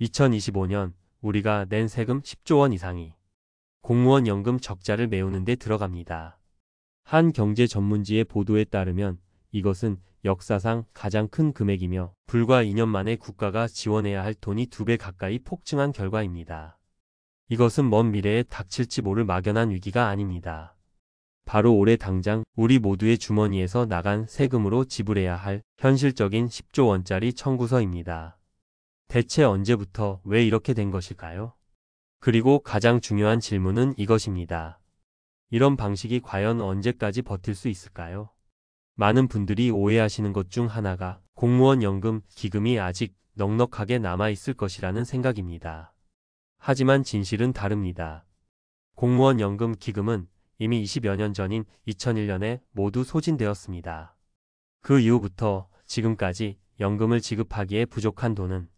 2025년 우리가 낸 세금 10조 원 이상이 공무원 연금 적자를 메우는 데 들어갑니다. 한 경제 전문지의 보도에 따르면 이것은 역사상 가장 큰 금액이며 불과 2년 만에 국가가 지원해야 할 돈이 2배 가까이 폭증한 결과입니다. 이것은 먼 미래에 닥칠지 모를 막연한 위기가 아닙니다. 바로 올해 당장 우리 모두의 주머니에서 나간 세금으로 지불해야 할 현실적인 10조 원짜리 청구서입니다. 대체 언제부터 왜 이렇게 된 것일까요? 그리고 가장 중요한 질문은 이것입니다. 이런 방식이 과연 언제까지 버틸 수 있을까요? 많은 분들이 오해하시는 것 중 하나가 공무원 연금 기금이 아직 넉넉하게 남아있을 것이라는 생각입니다. 하지만 진실은 다릅니다. 공무원 연금 기금은 이미 20여 년 전인 2001년에 모두 소진되었습니다. 그 이후부터 지금까지 연금을 지급하기에 부족한 돈은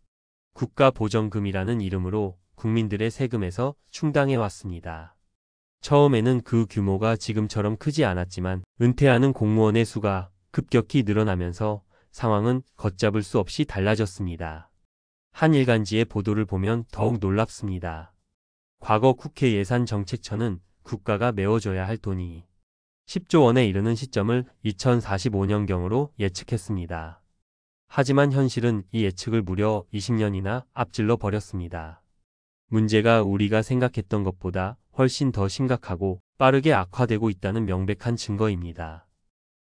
국가보전금이라는 이름으로 국민들의 세금에서 충당해 왔습니다. 처음에는 그 규모가 지금처럼 크지 않았지만 은퇴하는 공무원의 수가 급격히 늘어나면서 상황은 걷잡을 수 없이 달라졌습니다. 한 일간지의 보도를 보면 더욱 놀랍습니다. 과거 국회 예산정책처는 국가가 메워줘야 할 돈이 10조 원에 이르는 시점을 2045년경으로 예측했습니다. 하지만 현실은 이 예측을 무려 20년이나 앞질러 버렸습니다. 문제가 우리가 생각했던 것보다 훨씬 더 심각하고 빠르게 악화되고 있다는 명백한 증거입니다.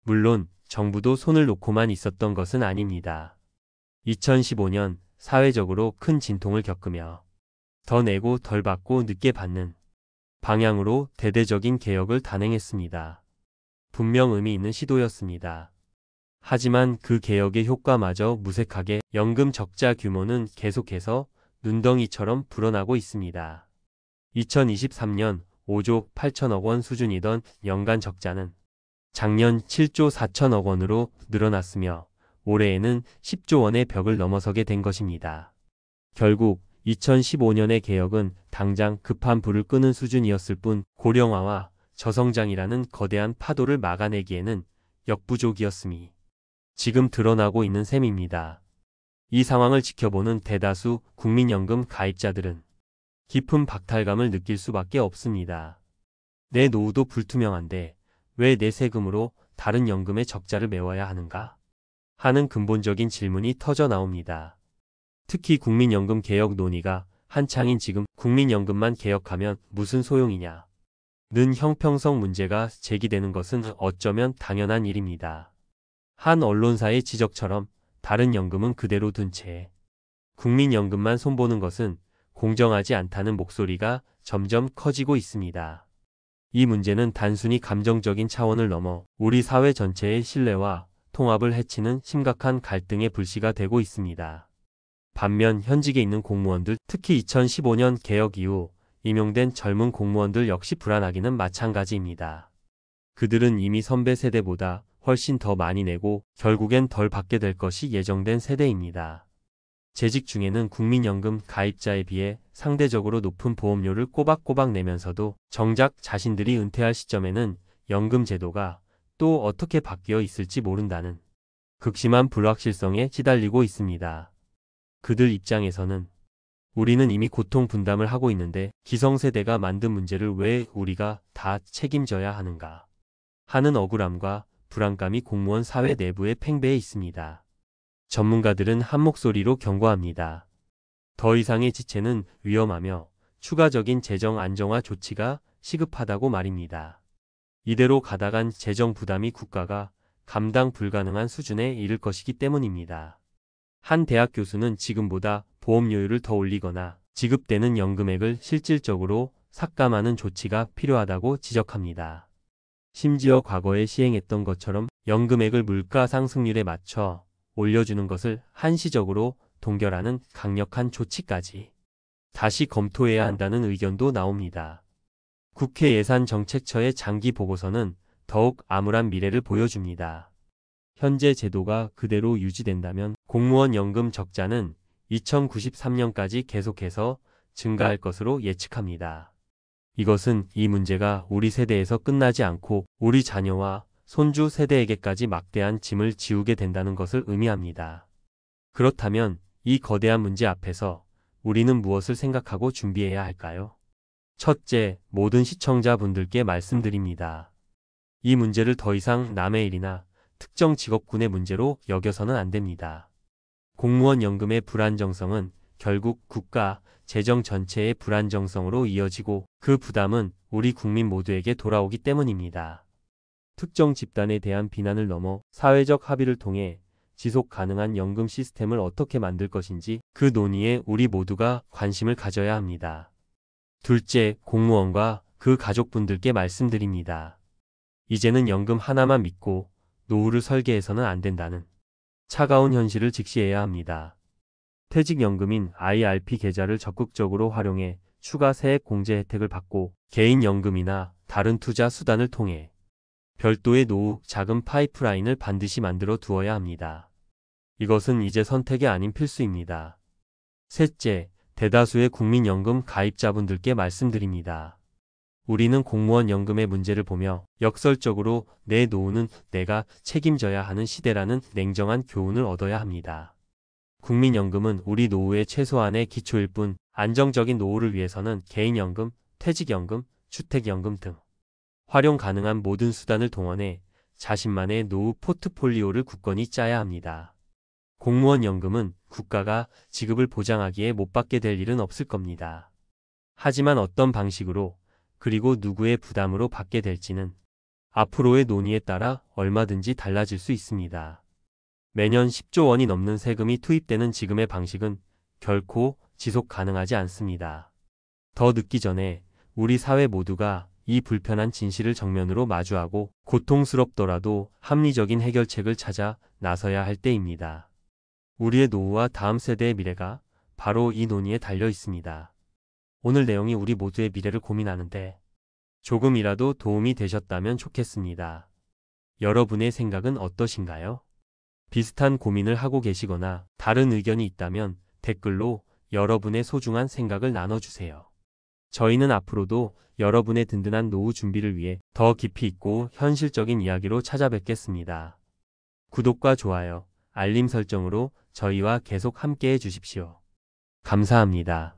물론 정부도 손을 놓고만 있었던 것은 아닙니다. 2015년 사회적으로 큰 진통을 겪으며 더 내고 덜 받고 늦게 받는 방향으로 대대적인 개혁을 단행했습니다. 분명 의미 있는 시도였습니다. 하지만 그 개혁의 효과마저 무색하게 연금 적자 규모는 계속해서 눈덩이처럼 불어나고 있습니다. 2023년 5조 8천억 원 수준이던 연간 적자는 작년 7조 4천억 원으로 늘어났으며 올해에는 10조 원의 벽을 넘어서게 된 것입니다. 결국 2015년의 개혁은 당장 급한 불을 끄는 수준이었을 뿐 고령화와 저성장이라는 거대한 파도를 막아내기에는 역부족이었음이 지금 드러나고 있는 셈입니다. 이 상황을 지켜보는 대다수 국민연금 가입자들은 깊은 박탈감을 느낄 수밖에 없습니다. 내 노후도 불투명한데 왜 내 세금으로 다른 연금의 적자를 메워야 하는가? 하는 근본적인 질문이 터져 나옵니다. 특히 국민연금 개혁 논의가 한창인 지금 국민연금만 개혁하면 무슨 소용이냐? 는 형평성 문제가 제기되는 것은 어쩌면 당연한 일입니다. 한 언론사의 지적처럼 다른 연금은 그대로 둔 채 국민연금만 손보는 것은 공정하지 않다는 목소리가 점점 커지고 있습니다. 이 문제는 단순히 감정적인 차원을 넘어 우리 사회 전체의 신뢰와 통합을 해치는 심각한 갈등의 불씨가 되고 있습니다. 반면 현직에 있는 공무원들, 특히 2015년 개혁 이후 임용된 젊은 공무원들 역시 불안하기는 마찬가지입니다. 그들은 이미 선배 세대보다 훨씬 더 많이 내고 결국엔 덜 받게 될 것이 예정된 세대입니다. 재직 중에는 국민연금 가입자에 비해 상대적으로 높은 보험료를 꼬박꼬박 내면서도 정작 자신들이 은퇴할 시점에는 연금 제도가 또 어떻게 바뀌어 있을지 모른다는 극심한 불확실성에 시달리고 있습니다. 그들 입장에서는 우리는 이미 고통 분담을 하고 있는데 기성세대가 만든 문제를 왜 우리가 다 책임져야 하는가 하는 억울함과 불안감이 공무원 사회 내부에 팽배해 있습니다. 전문가들은 한 목소리로 경고합니다. 더 이상의 지체는 위험하며 추가적인 재정 안정화 조치가 시급하다고 말입니다. 이대로 가다간 재정 부담이 국가가 감당 불가능한 수준에 이를 것이기 때문입니다. 한 대학 교수는 지금보다 보험료율을 더 올리거나 지급되는 연금액을 실질적으로 삭감하는 조치가 필요하다고 지적합니다. 심지어 과거에 시행했던 것처럼 연금액을 물가 상승률에 맞춰 올려주는 것을 한시적으로 동결하는 강력한 조치까지 다시 검토해야 한다는 의견도 나옵니다. 국회 예산정책처의 장기 보고서는 더욱 암울한 미래를 보여줍니다. 현재 제도가 그대로 유지된다면 공무원 연금 적자는 2093년까지 계속해서 증가할 것으로 예측합니다. 이것은 이 문제가 우리 세대에서 끝나지 않고 우리 자녀와 손주 세대에게까지 막대한 짐을 지우게 된다는 것을 의미합니다. 그렇다면 이 거대한 문제 앞에서 우리는 무엇을 생각하고 준비해야 할까요? 첫째, 모든 시청자분들께 말씀드립니다. 이 문제를 더 이상 남의 일이나 특정 직업군의 문제로 여겨서는 안 됩니다. 공무원 연금의 불안정성은 결국 국가, 재정 전체의 불안정성으로 이어지고 그 부담은 우리 국민 모두에게 돌아오기 때문입니다. 특정 집단에 대한 비난을 넘어 사회적 합의를 통해 지속 가능한 연금 시스템을 어떻게 만들 것인지 그 논의에 우리 모두가 관심을 가져야 합니다. 둘째, 공무원과 그 가족분들께 말씀드립니다. 이제는 연금 하나만 믿고 노후를 설계해서는 안 된다는 차가운 현실을 직시해야 합니다. 퇴직연금인 IRP 계좌를 적극적으로 활용해 추가 세액 공제 혜택을 받고 개인연금이나 다른 투자 수단을 통해 별도의 노후 자금 파이프라인을 반드시 만들어 두어야 합니다. 이것은 이제 선택이 아닌 필수입니다. 셋째, 대다수의 국민연금 가입자분들께 말씀드립니다. 우리는 공무원 연금의 문제를 보며 역설적으로 내 노후는 내가 책임져야 하는 시대라는 냉정한 교훈을 얻어야 합니다. 국민연금은 우리 노후의 최소한의 기초일 뿐 안정적인 노후를 위해서는 개인연금, 퇴직연금, 주택연금 등 활용 가능한 모든 수단을 동원해 자신만의 노후 포트폴리오를 굳건히 짜야 합니다. 공무원 연금은 국가가 지급을 보장하기에 못 받게 될 일은 없을 겁니다. 하지만 어떤 방식으로 그리고 누구의 부담으로 받게 될지는 앞으로의 논의에 따라 얼마든지 달라질 수 있습니다. 매년 10조 원이 넘는 세금이 투입되는 지금의 방식은 결코 지속 가능하지 않습니다. 더 늦기 전에 우리 사회 모두가 이 불편한 진실을 정면으로 마주하고 고통스럽더라도 합리적인 해결책을 찾아 나서야 할 때입니다. 우리의 노후와 다음 세대의 미래가 바로 이 논의에 달려 있습니다. 오늘 내용이 우리 모두의 미래를 고민하는데 조금이라도 도움이 되셨다면 좋겠습니다. 여러분의 생각은 어떠신가요? 비슷한 고민을 하고 계시거나 다른 의견이 있다면 댓글로 여러분의 소중한 생각을 나눠주세요. 저희는 앞으로도 여러분의 든든한 노후 준비를 위해 더 깊이 있고 현실적인 이야기로 찾아뵙겠습니다. 구독과 좋아요, 알림 설정으로 저희와 계속 함께해 주십시오. 감사합니다.